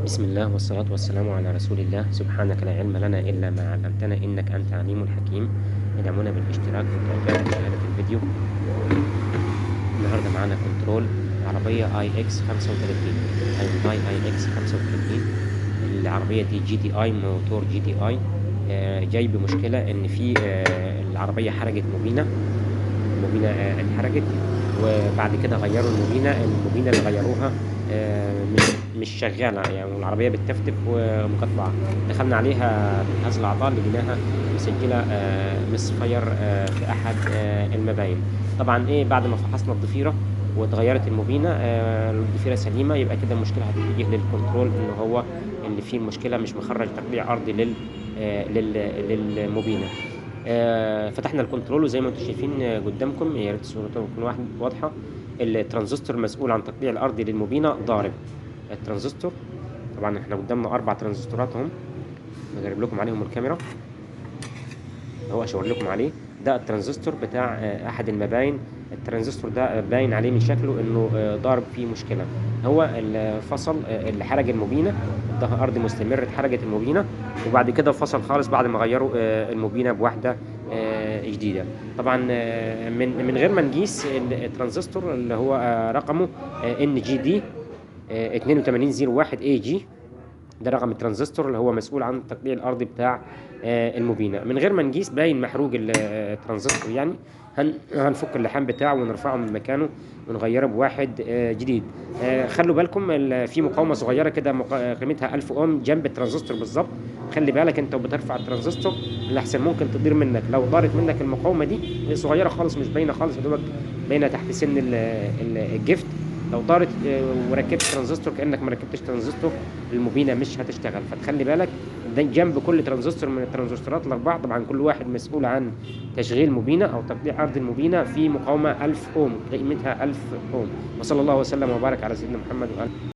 بسم الله والصلاة والسلام على رسول الله. سبحانك لا علم لنا إلا ما علمتنا إنك أنت عليم الحكيم. ادعمونا بالاشتراك والتعجب ومشاهدة الفيديو. النهاردة معانا كنترول عربية اي اكس 35، هيونداي اي اكس 35. العربية دي جي دي اي، موتور جي دي اي. جاي بمشكلة ان في العربية حرقت الموبينة اتحرقت، وبعد كده غيروا الموبينة اللي غيروها مش شغالة يعني، والعربية بتتفتف ومقطعة. دخلنا عليها بجهاز الأعطال لقيناها مسجلة مس فاير في أحد المباين. طبعا إيه، بعد ما فحصنا الضفيرة واتغيرت الموبينة، الضفيرة سليمة، يبقى كده المشكلة هتتجه للكنترول، إن هو إن في المشكلة مش مخرج تقطيع أرضي للموبينة. فتحنا الكنترول، وزي ما انتم شايفين قدامكم، يا ريت الصورة تكون واضحة. الترانزستور المسؤول عن تقطيع الأرض للموبينة ضارب. الترانزستور، طبعا احنا قدامنا 4 ترانزستورات هم، بجرب لكم عليهم الكاميرا اهو، اشاور لكم عليه. ده الترانزستور بتاع احد المباين. الترانزستور ده باين عليه من شكله انه ضارب فيه مشكله. هو الفصل اللي حرق الموبينه، اداها ارض مستمر، اتحرقت الموبينه، وبعد كده فصل خالص بعد ما غيروا الموبينه بواحده جديده. طبعا من غير ما نقيس الترانزستور اللي هو رقمه ان جي دي 8201 اي جي. ده رقم الترانزستور اللي هو مسؤول عن التقطيع الارضي بتاع الموبينة. من غير ما نقيس، باين محروق الترانزستور يعني. هنفك اللحام بتاعه ونرفعه من مكانه ونغيره بواحد جديد. خلوا بالكم، في مقاومة صغيرة كده، قيمتها 1000 اوم جنب الترانزستور بالظبط. خلي بالك انت وبترفع الترانزستور، لحسن ممكن تطير منك. لو طارت منك المقاومة دي صغيرة خالص، مش باينة خالص، يا دوبك باينة تحت سن الجفت. لو طارت وركبت ترانزستور كأنك ما ركبتش ترانزستور، الموبينة مش هتشتغل. فتخلي بالك، ده جنب كل ترانزستور من الترانزستورات الأربعة، طبعا كل واحد مسؤول عن تشغيل موبينة أو تقطيع أرض الموبينة، في مقاومة 1000 أوم، قيمتها 1000 أوم. وصلى الله وسلم وبارك على سيدنا محمد وآله.